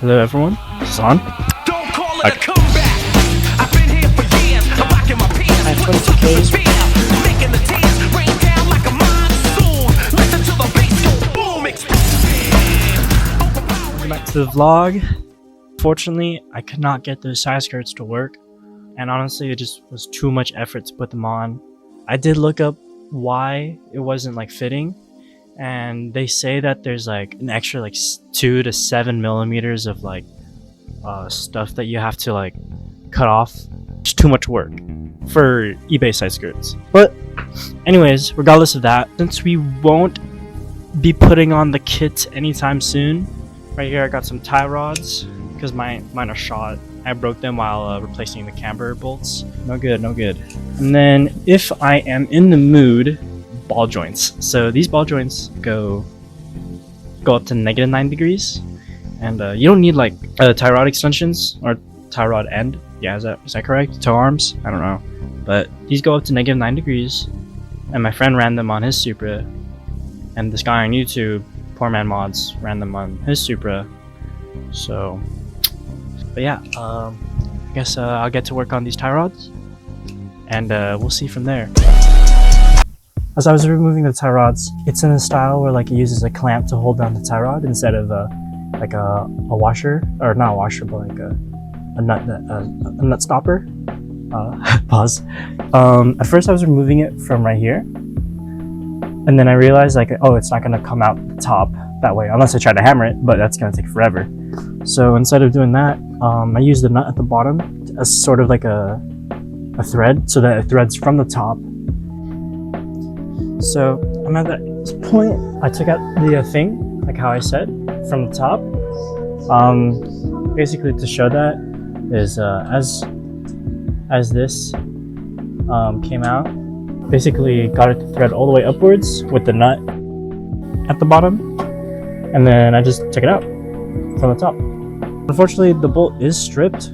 Hello everyone, this is on. Don't call it a comeback. I've been here for years. I'm rocking my pants with the fucking making the tears rain down like a monsoon. Listen to the bass go boom, Welcome back to the vlog. Fortunately, I could not get those side skirts to work, and honestly, it just was too much effort to put them on. I did look up why it wasn't like fitting, and they say that there's like an extra like 2 to 7 millimeters of like stuff that you have to like cut off. It's too much work for eBay side skirts. But anyways, regardless of that, since we won't be putting on the kit anytime soon, right here I got some tie rods because mine are shot. I broke them while replacing the camber bolts. No good, no good. And then if I am in the mood, ball joints. So these ball joints go up to -9 degrees, and you don't need like tie rod extensions or tie rod end. Yeah, is that correct? Toe arms? I don't know, but these go up to -9 degrees. And my friend ran them on his Supra, and this guy on YouTube, Poor Man Mods, ran them on his Supra. So, but yeah, I guess I'll get to work on these tie rods, and we'll see from there. As I was removing the tie rods, it's in a style where like it uses a clamp to hold down the tie rod instead of like a washer, or not a washer, but like a nut stopper. Pause. At first I was removing it from right here, and then I realized like, oh, it's not gonna come out the top that way unless I try to hammer it, but that's gonna take forever. So instead of doing that, I used the nut at the bottom as sort of like a thread, so that it threads from the top. So I'm at that point, I took out the thing, like how I said, from the top. Basically to show that is as this came out, basically got it to thread all the way upwards with the nut at the bottom, and then I just took it out from the top. Unfortunately, the bolt is stripped,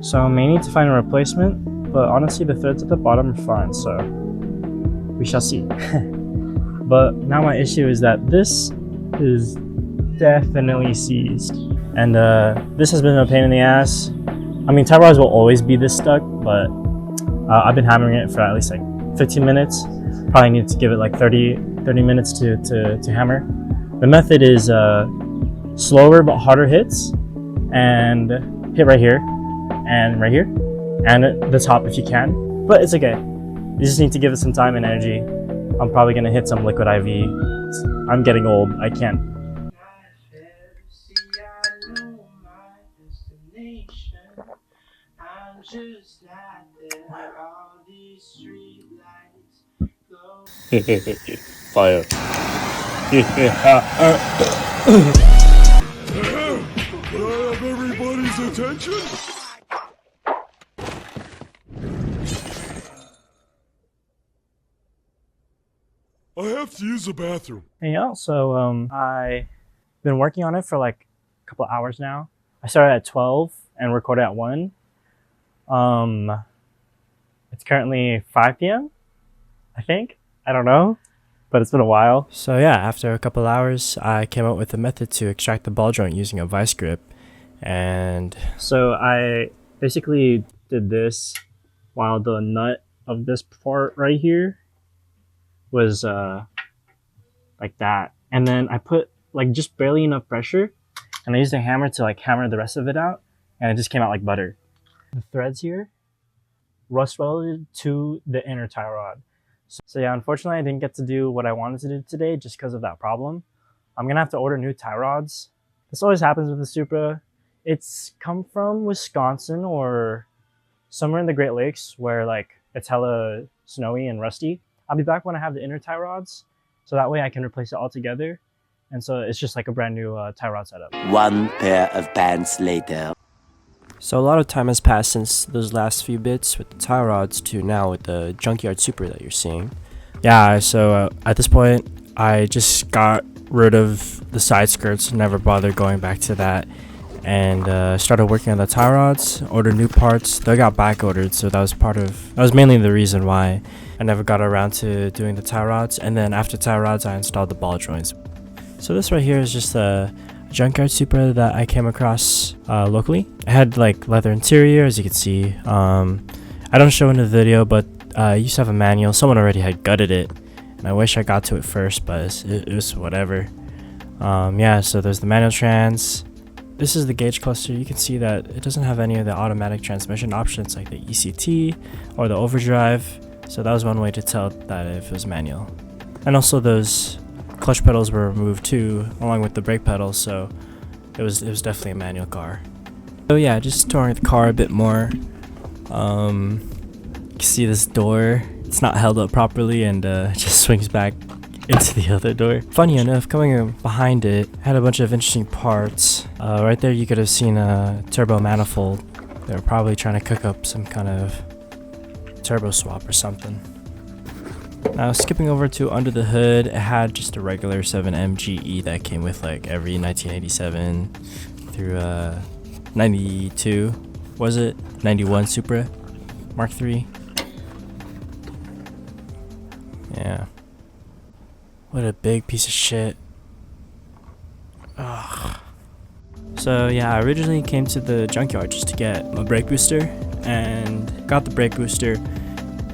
so I may need to find a replacement, but honestly the threads at the bottom are fine, so we shall see. But now my issue is that this is definitely seized, and this has been a pain in the ass. I mean, tie rods will always be this stuck, but I've been hammering it for at least like 15 minutes. Probably need to give it like 30 minutes to hammer. The method is slower but harder hits, and hit right here and right here, and at the top if you can, but it's okay. You just need to give it some time and energy. I'm probably gonna hit some liquid IV. I'm getting old, I can't. Fire. Could I have everybody's attention? I have to use the bathroom. Hey y'all, so I've been working on it for like a couple hours now. I started at 12 and recorded at 1. It's currently 5 p.m. I think. I don't know, but it's been a while. So yeah, after a couple hours, I came up with a method to extract the ball joint using a vice grip. And so I basically did this while the nut of this part right here was like that, and then I put like just barely enough pressure, and I used a hammer to like hammer the rest of it out, and it just came out like butter. The threads here rust welded to the inner tie rod. So yeah, unfortunately I didn't get to do what I wanted to do today just because of that problem. I'm gonna have to order new tie rods. This always happens with the Supra. It's come from Wisconsin or somewhere in the Great Lakes where like it's hella snowy and rusty. I'll be back when I have the inner tie rods, so that way I can replace it all together. And so it's just like a brand new tie rod setup. 1 pair of pants later. So a lot of time has passed since those last few bits with the tie rods to now with the junkyard Supra that you're seeing. Yeah, so at this point, I just got rid of the side skirts, never bothered going back to that, and started working on the tie rods, ordered new parts. They got back ordered, so that was mainly the reason why I never got around to doing the tie rods. And then after tie rods, I installed the ball joints. So this right here is just a junkyard Supra that I came across locally. It had like leather interior, as you can see. I don't show in the video, but I used to have a manual. Someone already had gutted it, and I wish I got to it first, but it was whatever. Yeah, so there's the manual trans. This is the gauge cluster. You can see that it doesn't have any of the automatic transmission options like the ECT or the overdrive. So that was one way to tell that if it was manual. And also those clutch pedals were removed too, along with the brake pedals, so it was definitely a manual car. So yeah, just touring the car a bit more. You can see this door, it's not held up properly, and it just swings back into the other door. Funny enough, coming behind it had a bunch of interesting parts. Right there you could have seen a turbo manifold. They were probably trying to cook up some kind of turbo swap or something. Now skipping over to under the hood, it had just a regular 7M GE that came with like every 1987 through 92, was it? 91 Supra Mark III. Yeah. What a big piece of shit. Ugh. So yeah, I originally came to the junkyard just to get a brake booster, and got the brake booster.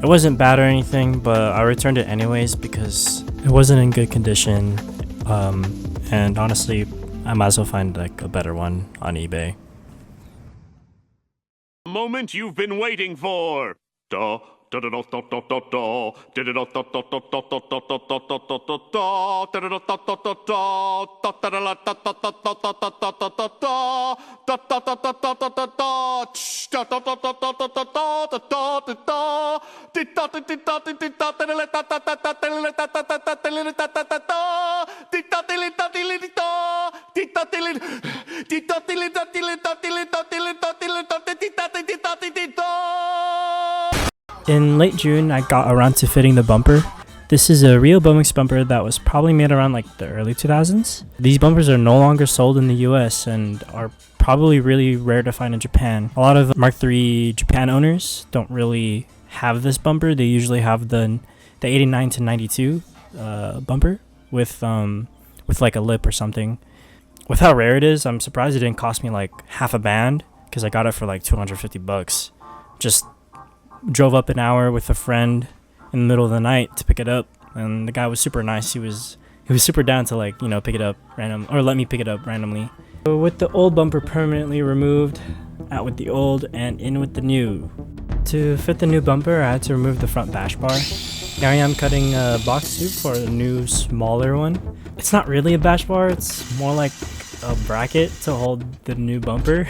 It wasn't bad or anything, but I returned it anyways because it wasn't in good condition. And honestly, I might as well find like a better one on eBay. Moment you've been waiting for. In late June, I got around to fitting the bumper. This is a real Bomix bumper that was probably made around like the early 2000s. These bumpers are no longer sold in the US and are probably really rare to find in Japan. A lot of Mark III Japan owners don't really have this bumper. They usually have the 89 to 92 bumper with like a lip or something. With how rare it is, I'm surprised it didn't cost me like half a band because I got it for like 250 bucks. Just drove up an hour with a friend in the middle of the night to pick it up, and the guy was super nice. He was super down to like, you know, pick it up random or let me pick it up randomly. So with the old bumper permanently removed, out with the old and in with the new. To fit the new bumper, I had to remove the front bash bar. Now I am cutting a box tube for the new smaller one. It's not really a bash bar, it's more like a bracket to hold the new bumper.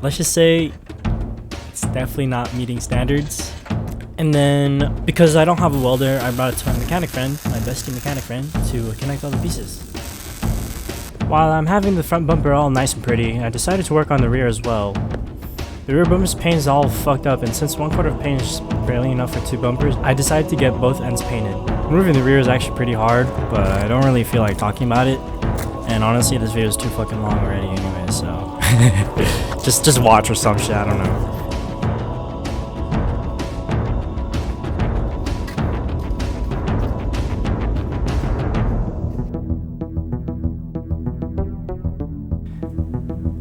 Let's just say it's definitely not meeting standards. And then, because I don't have a welder, I brought it to my mechanic friend, my bestie mechanic friend, to connect all the pieces. While I'm having the front bumper all nice and pretty, I decided to work on the rear as well. The rear bumper's paint is all fucked up, and since 1/4 of paint is barely enough for 2 bumpers, I decided to get both ends painted. Removing the rear is actually pretty hard, but I don't really feel like talking about it. And honestly, this video is too fucking long already anyway, so just watch or some shit, I don't know.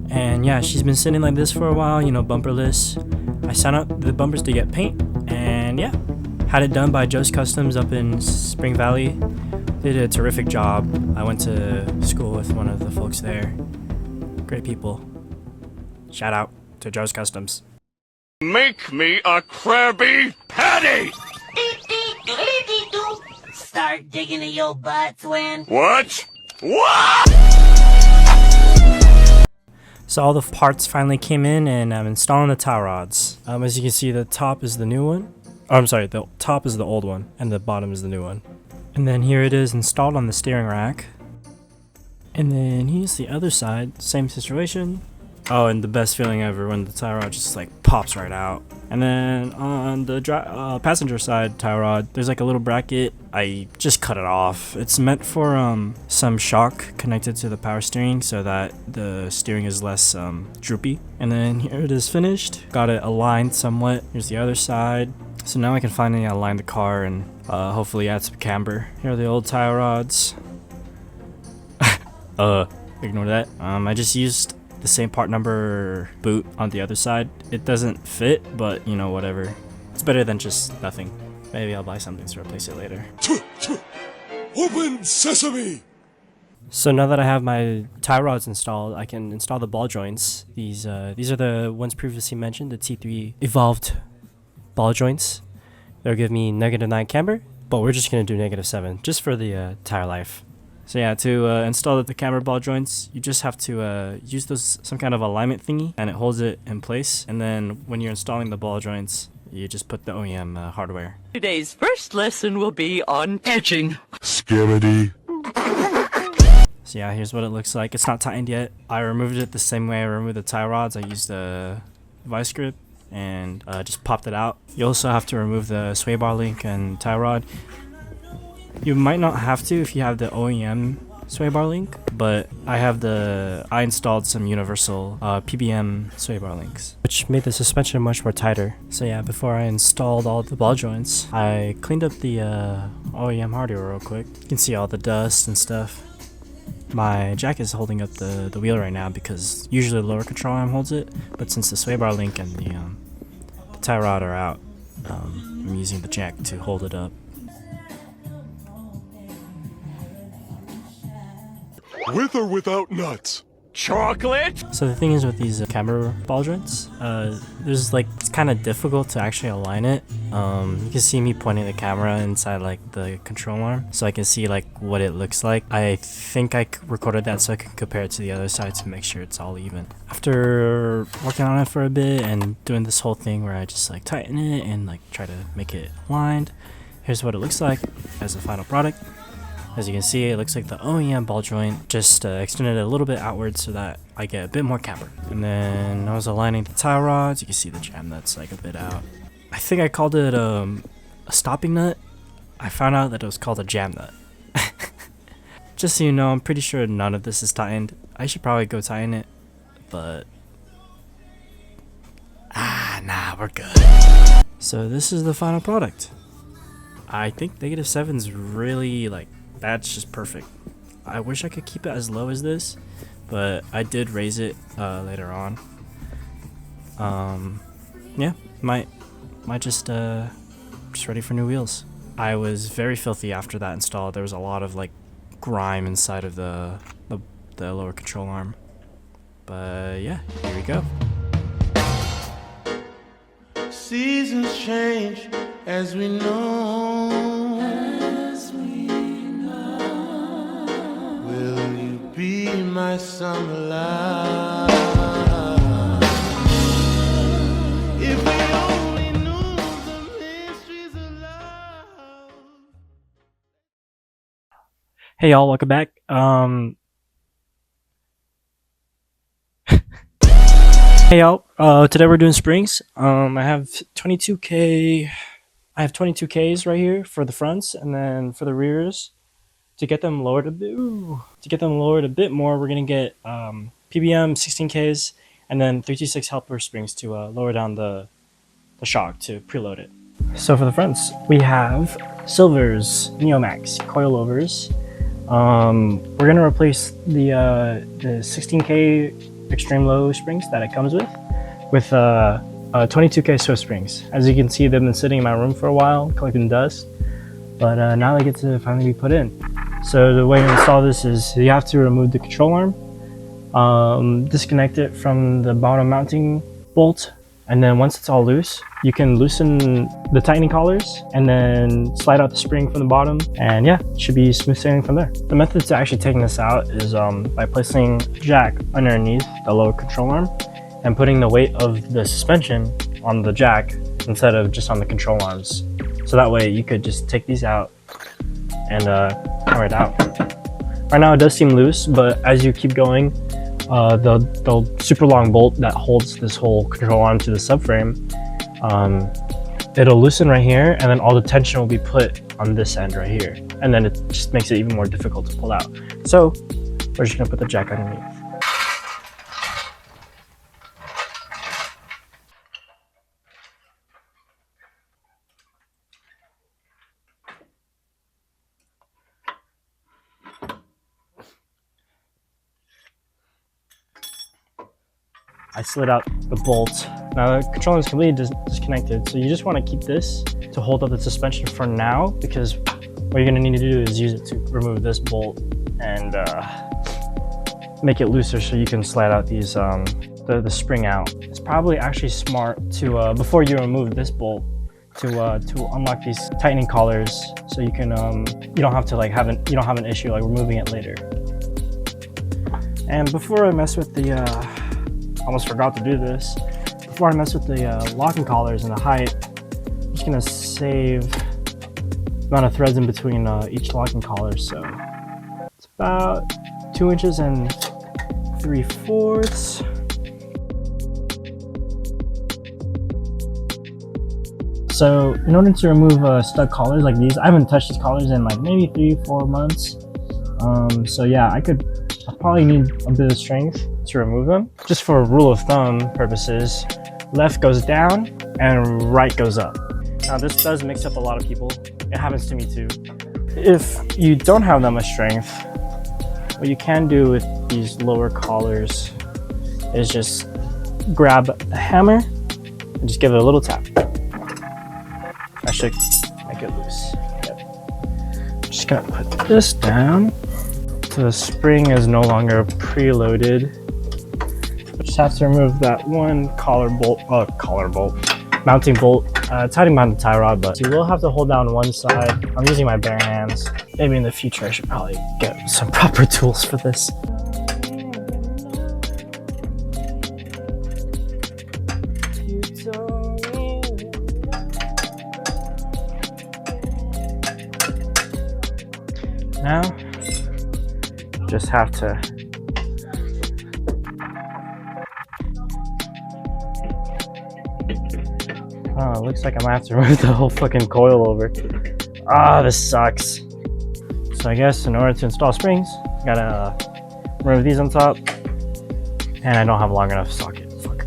And yeah, she's been sitting like this for a while, you know, bumperless. I sent out the bumpers to get paint, and yeah, had it done by Joe's Customs up in Spring Valley. They did a terrific job. I went to school with one of the folks there. Great people. Shout out to Joe's Customs. Make me a Krabby Patty! Start digging in your butt, twin. What? What? So all the parts finally came in, and I'm installing the tie rods. As you can see, the top is the new one. Oh, I'm sorry, the top is the old one, and the bottom is the new one. And then here it is installed on the steering rack. And then here's the other side, same situation. Oh, and the best feeling ever when the tie rod just like pops right out. And then on the passenger side tie rod, there's like a little bracket. I just cut it off. It's meant for some shock connected to the power steering so that the steering is less droopy. And then here it is finished. Got it aligned somewhat. Here's the other side. So now I can finally align the car and hopefully add some camber. Here are the old tie rods. ignore that. I just used the same part number boot on the other side. It doesn't fit, but you know, whatever. It's better than just nothing. Maybe I'll buy something to replace it later. Open sesame! So now that I have my tie rods installed, I can install the ball joints. These are the ones previously mentioned, the T3 evolved ball joints. They'll give me -9 camber, but we're just gonna do -7 just for the tire life. So yeah, to install the camber ball joints, you just have to use some kind of alignment thingy, and it holds it in place. And then when you're installing the ball joints, you just put the OEM hardware. Today's first lesson will be on etching. Scamity. So yeah, here's what it looks like. It's not tightened yet. I removed it the same way I removed the tie rods. I used the vice grip and just popped it out. You also have to remove the sway bar link and tie rod. You might not have to if you have the OEM sway bar link, but I installed some universal PBM sway bar links, which made the suspension much more tighter. So yeah, before I installed all the ball joints, I cleaned up the OEM hardware real quick. You can see all the dust and stuff. My jack is holding up the wheel right now because usually the lower control arm holds it, but since the sway bar link and the tie rod are out, I'm using the jack to hold it up. With or without nuts? Chocolate? So the thing is with these camber ball joints, it's kind of difficult to actually align it. You can see me pointing the camera inside like the control arm, so I can see like what it looks like. I think I recorded that so I can compare it to the other side to make sure it's all even. After working on it for a bit and doing this whole thing where I just like tighten it and like try to make it aligned, here's what it looks like as a final product. As you can see, it looks like the OEM ball joint, just extended it a little bit outward so that I get a bit more camber. And then I was aligning the tie rods. You can see the jam nut's like a bit out. I think I called it a stopping nut. I found out that it was called a jam nut. Just so you know, I'm pretty sure none of this is tightened. I should probably go tighten it, but nah, we're good. So this is the final product. I think -7's really like, that's just perfect. I wish I could keep it as low as this, but I did raise it later on. Yeah, might just ready for new wheels. I was very filthy after that install. There was a lot of like grime inside of the lower control arm. But yeah, here we go. Seasons change as we know. Will you be my summer love? If we only knew the mysteries of love. Hey y'all, welcome back. Hey y'all, today we're doing springs. I have 22K. I have 22Ks right here for the fronts, and then for the rears, to get them lowered a bit. More, we're gonna get PBM 16Ks, and then 326 helper springs to lower down the shock to preload it. So for the fronts, we have Silver's Neomax coilovers. We're gonna replace the 16K extreme low springs that it comes with 22K Swift springs. As you can see, they've been sitting in my room for a while collecting dust, but now they get to finally be put in. So the way to install this is you have to remove the control arm, disconnect it from the bottom mounting bolt, and then once it's all loose, you can loosen the tightening collars and then slide out the spring from the bottom, and yeah, it should be smooth sailing from there. The method to actually taking this out is by placing the jack underneath the lower control arm and putting the weight of the suspension on the jack instead of just on the control arms. So that way you could just take these out and hammer it out. Right now it does seem loose, but as you keep going, the super long bolt that holds this whole control arm to the subframe, it'll loosen right here, and then all the tension will be put on this end right here, and then it just makes it even more difficult to pull out. So we're just gonna put the jack underneath. I slid out the bolt. Now the controller is completely disconnected, so you just want to keep this to hold up the suspension for now, because what you're going to need to do is use it to remove this bolt and make it looser so you can slide out these the spring out. It's probably actually smart to before you remove this bolt to unlock these tightening collars, so you can you don't have to like have an issue like removing it later. And before I mess with the almost forgot to do this. Before I mess with the locking collars and the height, I'm just gonna save the amount of threads in between each locking collar. So it's about 2 inches and 3/4. So in order to remove stuck collars like these, I haven't touched these collars in like maybe 3-4 months. So yeah, I probably need a bit of strength to remove them. Just for rule of thumb purposes, left goes down and right goes up. Now this does mix up a lot of people. It happens to me too. If you don't have that much strength, what you can do with these lower collars is just grab a hammer and just give it a little tap. That should make it loose. Yep. Just gonna put this down so the spring is no longer preloaded. Just have to remove that one mounting bolt. It's hiding behind the tie rod, but you will have to hold down one side. I'm using my bare hands. Maybe in the future I should probably get some proper tools for this. Now, just have to it looks like I might have to remove the whole fucking coil over. Ah, this sucks. So I guess in order to install springs, I gotta remove these on top, and I don't have a long enough socket. Fuck.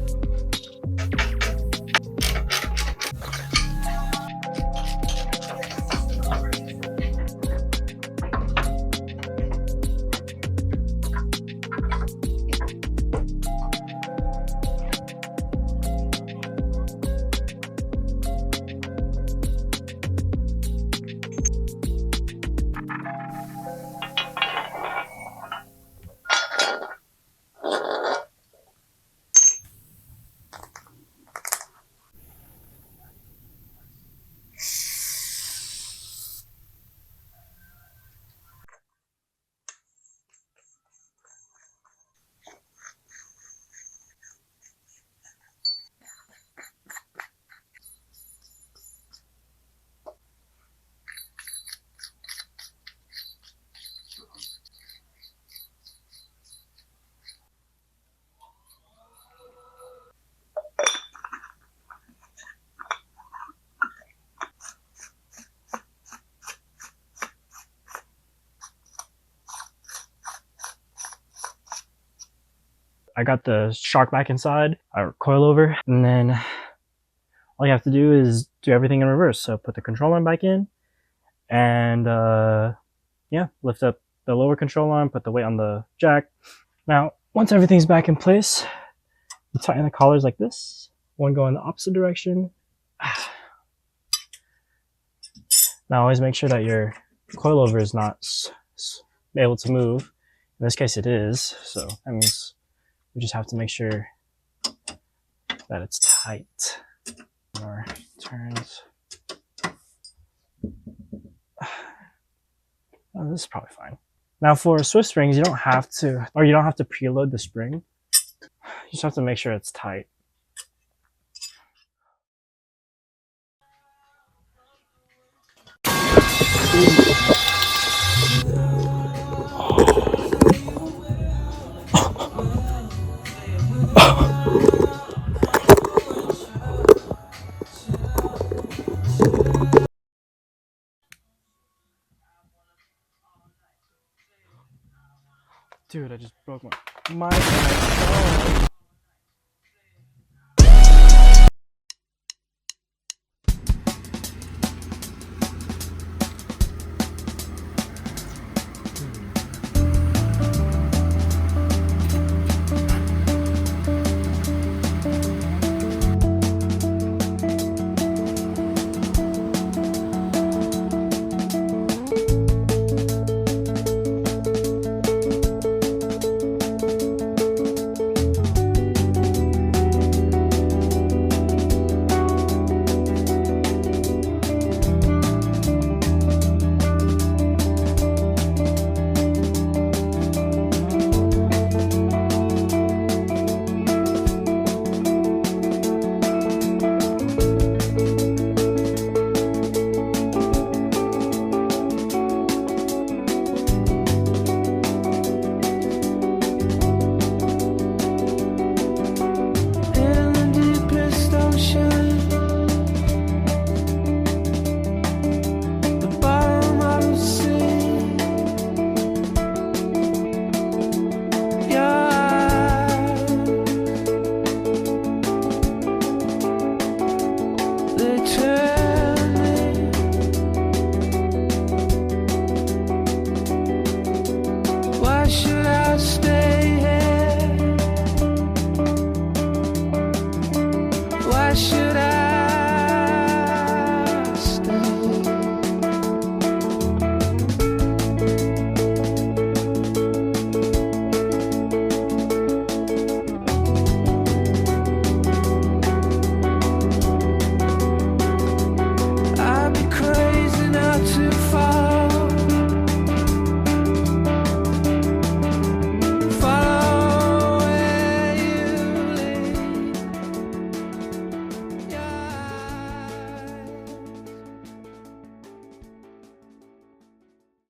I got the shock back inside, I coil over, and then all you have to do is do everything in reverse. So put the control arm back in, and yeah, lift up the lower control arm, put the weight on the jack. Now, once everything's back in place, you tighten the collars like this. One go in the opposite direction. Now always make sure that your coilover is not able to move. In this case it is, so that means we just have to make sure that it's tight. More turns. Oh, this is probably fine. Now for Swift springs, you don't have to preload the spring. You just have to make sure it's tight. Dude, I just broke my phone.